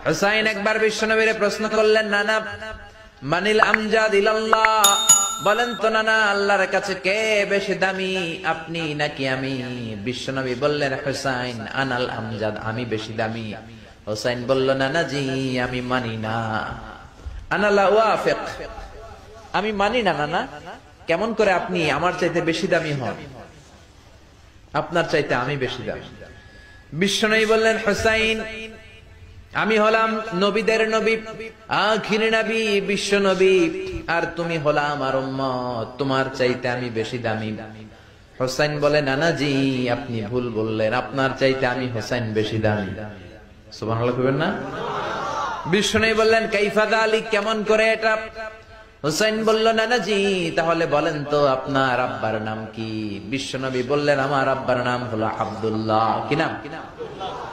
হুসাইন একবার বিশ্বনবীরে প্রশ্ন করলেন, নানা মানিল আমজাদ ইলাল্লাহ, বলেন তো নানা আল্লাহর কাছে কে বেশি দামি, আপনি নাকি আমি? বিশ্বনবী বললেন, হুসাইন আনাল আমজাদ, আমি বেশি দামি। হুসাইন বলল, নানা জি আমি মানি না, আনা লা ওয়াফিক, আমি মানি না নানা। কেমন করে আপনি আমার চাইতে বেশি দামি হন? আপনার চাইতে আমি বেশি দামি। বিশ্বনবী বললেন, হুসাইন আমি হলাম নবীদের নবী, আখির নবী, বিশ্ব নবী, আর তুমি হলা আমার উম্মত, তোমার চাইতে আমি বেশি দামি। হুসাইন বলে, নানা জি আপনি ভুল বললেন, আপনার চাইতে আমি হুসাইন বেশি দামি। সুবহানাল্লাহ কইবেন না? বিশ্বনবী বললেন, কাইফা যালিক, কেমন করে এটা? হুসাইন বলল, নানা জি তাহলে বলেন তো আপনার আব্বার নাম কি? বিশ্বনবী বললেন, আমার আব্বার নাম হলো আব্দুল্লাহ। কি নাম?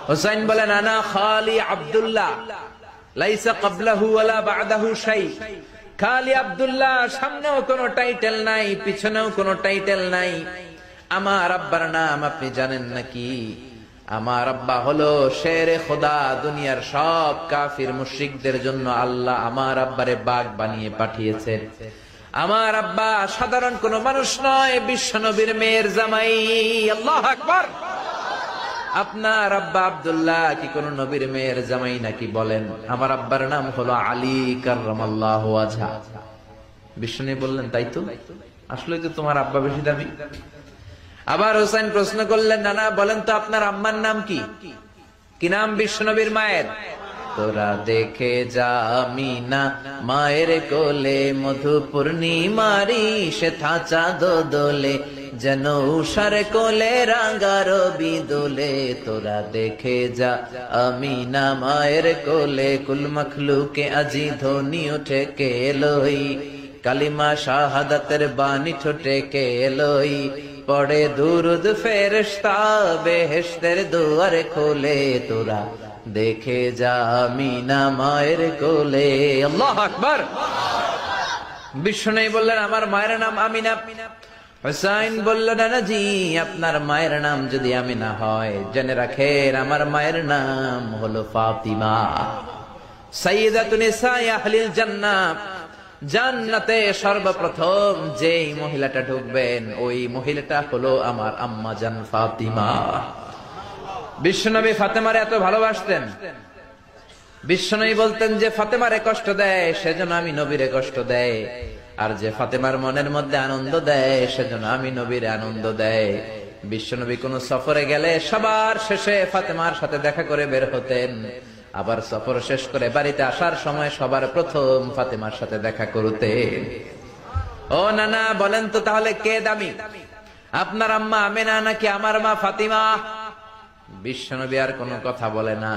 হুসাইন বলেন, আনা খালি আব্দুল্লাহ, লাইসা ক্বাবলাহু ওয়ালা বা'দাহু শাই। খালি আব্দুল্লাহ, সামনেও কোনো টাইটেল নাই, পিছনেও কোনো টাইটেল নাই। আমার আব্বার নাম আপনি জানেন নাকি? আমার আব্বা হলো শেরে খোদা, দুনিয়ার সব কাফির মুশরিকদের জন্য আল্লাহ আমার আব্বারে বাগ বানিয়ে পাঠিয়েছেন। আমার আব্বা সাধারণ কোন মানুষ নয়, বিশ্বনবীর মেয়ের জামাই। আল্লাহু আকবার। আপনার আব্বা আব্দুল্লাহ কি কোন নবীর মেয়ের জামাই নাকি? বলেন, আমার আব্বার নাম হলো আলী কাররামাল্লাহু ওয়াজহা। বিশ্বনবী বললেন, তাই তো, আসলে তো তোমার আব্বা বেশি দামি। আবার হুসাইন প্রশ্ন করলেন, নানা বলেন তো আপনার আম্মার নাম কি? কি নাম বিশ্বনবীর মায়ের? তোরা দেখে যা আমিনা মায়ের কোলে, মধু পূর্ণিমারি সে থাচা দোলে, যেন উষার কোলে রাঙা রবি দোলে। তোরা দেখে যা আমিনা মায়ের কোলে, কুল মখলুকে আজি ধ্বনি উঠে কে এলোই, কালিমা শাহাদাতের বাণী ঠোঁটে কে এলোই, পড়ে দুরুদ ফেরেশতা বেহেশতের দুয়ার খোলে। তোরা দেখে যা আমিনা মায়ের কোলে। আল্লাহু আকবার। বিশ্বনবী বললেন, আমার মায়ের নাম আমিনা। হুসাইন বলল, নানা জি আপনার মায়ের নাম যদি আমিনা হয়, জেনে রাখেন আমার মায়ের নাম হলো ফাতিমা, সাইয়্যিদাতুন নিসাই আহলিল জান্নাহ। জান্নাতে সর্বপ্রথম যেই মহিলাটা ঢুকবেন, ওই মহিলাটা হলো আমার আম্মা জান ফাতিমা। বিশ্বনবী ফাতেমারে এত ভালোবাসতেন, বিশ্বনবী বলতেন যে ফাতেমারে কষ্ট দেয় সেজন্য আমি নবীরে কষ্ট দেয়, আর যে ফাতেমার মনের মধ্যে আনন্দ দেয় সেজন্য আমি নবীরে আনন্দ দেয়। বিশ্বনবী কোন সফরে গেলে সবার শেষে ফাতেমার সাথে দেখা করে বের হতেন, আবার সফর শেষ করে বাড়িতে আসার সময় সবার প্রথম ফাতেমার সাথে দেখা করতেন। ও নানা বলেন তো তাহলে কে দামি, আপনার আম্মা আমেনা নাকি আমার মা ফাতিমা? বিশ্বনবী আর কোনো কথা বলে না।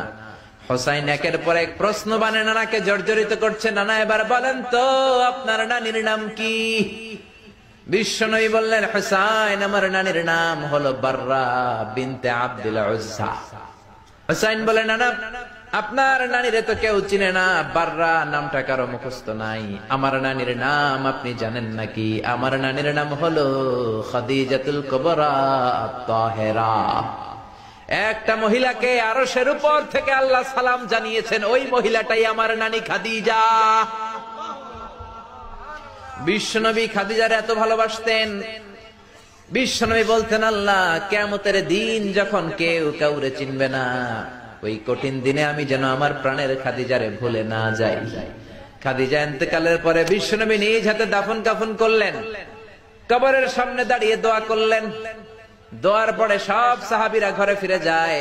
হুসাইন একের পর এক প্রশ্ন বানে নানাকে জর্জরিত করছে, নানা এবার বলেন তো আপনার নানির নাম কি? বিশ্বনবী বললেন, হুসাইন আমার নানির নাম হলো বাররা বিনতে আব্দুল উজ্জা। হুসাইন বলে, নানা আপনার নানিরে তো কেউ চিনে না, বাররা নামটা কারো মুখস্থ নাই। আমার নানির নাম আপনি জানেন নাকি? আমার নানির নাম হলো খাদিজাতুল কুবরা আত-তাহেরা। একটা মহিলাকে আরশের উপর থেকে আল্লাহ সালাম জানিয়েছেন, ওই মহিলাটাই আমার নানি খাদিজা। বিশ্বনবী খাদিজার এত ভালোবাসতেন, বিশ্বনবী বলতেন, আল্লাহ কিয়ামতের দিন যখন কেউ কাউরে চিনবে না, ওই কঠিন দিনে আমি যেন আমার প্রাণের খাদিজারে ভুলে না যাই। খাদিজা ইন্তেকালের পরে বিশ্বনবী নিজ হাতে দাফন কাফন করলেন, কবরের সামনে দাঁড়িয়ে দোয়া করলেন। দোয়ার পরে সব সাহাবীরা ঘরে ফিরে যায়।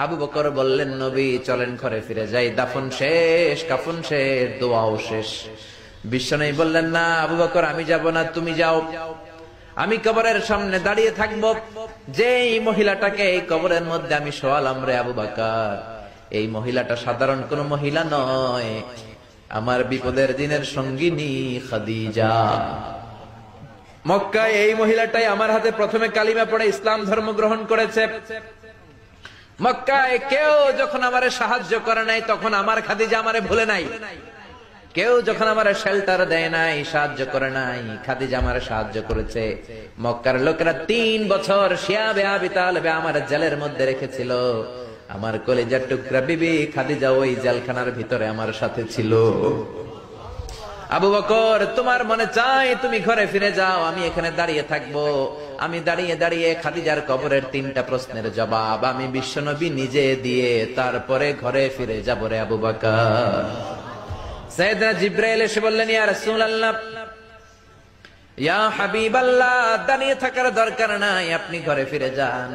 আবু বকর বললেন, নবী চলেন ঘরে ফিরে যাই, দাফন শেষ, কাফন শেষ, দোয়াও শেষ। বিশ্বনবী বললেন, না আবু বকর আমি যাব না, তুমি যাও, আমি কবরের সামনে দাঁড়িয়ে থাকবো। যেই মহিলাটাকে এই কবরের মধ্যে আমি শোয়ালাম রে আবু বকর, এই মহিলাটা সাধারণ কোন মহিলা নয়, আমার বিপদের দিনের সঙ্গিনী খাদিজা। মক্কায় এই মহিলাটাই আমার হাতে প্রথমে কালিমা পড়ে ইসলাম ধর্ম গ্রহণ করেছে। মক্কায় কেউ যখন আমারে সাহায্য করে নাই, তখন আমার খাদিজা আমারে ভুলে নাই। কেউ যখন আমার শেল্টার দেয় নাই, সাহায্য করে নাই, খাদিজা আমারে সাহায্য করেছে। মক্কার লোকেরা 3 বছর শিয়াবে আবি তালেবে আমার জেলের মধ্যে রেখেছিল, আমার কলিজার টুকরা বিবি খাদিজা ওই জেলখানার ভিতরে আমার সাথে ছিল। আবু বকর, তোমার মনে চায় তুমি ঘরে ফিরে যাও, আমি এখানে দাঁড়িয়ে থাকবো। আমি দাঁড়িয়ে দাঁড়িয়ে খাদিজার কবরের 3টা প্রশ্নের জবাব আমি বিশ্বনবী নিজে দিয়ে তারপরে ঘরে ফিরে যাব রে আবু বকর। সাইয়েদনা জিবরাইল এসে বললেন, ইয়া রাসূলুল্লাহ, ইয়া হাবিবাল্লাহ, দাঁড়িয়ে থাকার দরকার নাই, আপনি ঘরে ফিরে যান।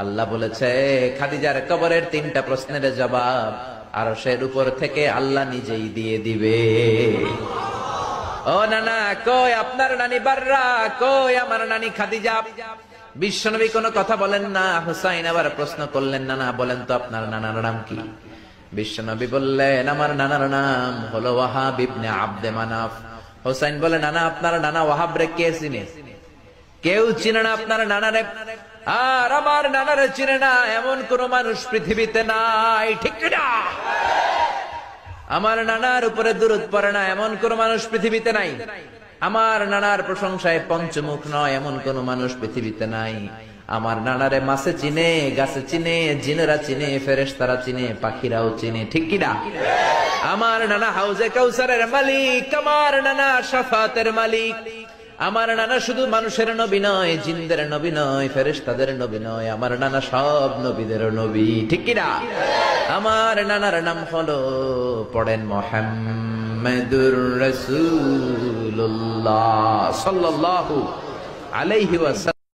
আল্লাহ বলেছে খাদিজার কবরের 3টা প্রশ্নের জবাব আরশের উপর থেকে আল্লাহ নিজেই দিয়ে দিবে। ও নানা, কই আপনার নানি বাররা, কই আমার নানি খাদিজা? বিশ্বনবী কোনো কথা বলেন না। হুসাইন আবার প্রশ্ন করলেন, নানা বলেন তো আপনার নানার নাম কি? বিশ্বনবী বললেন, আমার নানার নাম হলো ওয়াহাব ইবনে আব্দে মানাফ। হুসাইন বলে, নানা আপনার নানা ওয়াহাব রে কে চিনে? কেউ চিনে না আপনার নানারে। আর আমার নানারে চিনে না এমন কোন মানুষ পৃথিবীতে নাই, ঠিক না? আমার নানার উপরে দুরূদ পড়ে না এমন কোন মানুষ পৃথিবীতে নাই। আমার নানার প্রশংসায় পঞ্চমুখ নয় এমন কোন মানুষ পৃথিবীতে নাই। আমার নানারে মাছে চিনে, গাছে চিনে, জিনেরা চিনে, ফেরেশতারা চিনে, পাখিরাও চিনে, ঠিক কিনা? আমার নানা হাউজে কাউসারের মালিক, আমার নানা শাফাতের মালিক। আমার নানা শুধু মানুষের নবী নয়, জিনদের নবী নয়, ফেরেশতাদের নবী নয়, আমার নানা সব নবীদের নবী, ঠিক কিনা? আমার নানার নাম হলো, পড়েন, মুহাম্মাদুর রাসূলুল্লাহ সাল্লাল্লাহু আলাইহি ওয়াসাল্লাম।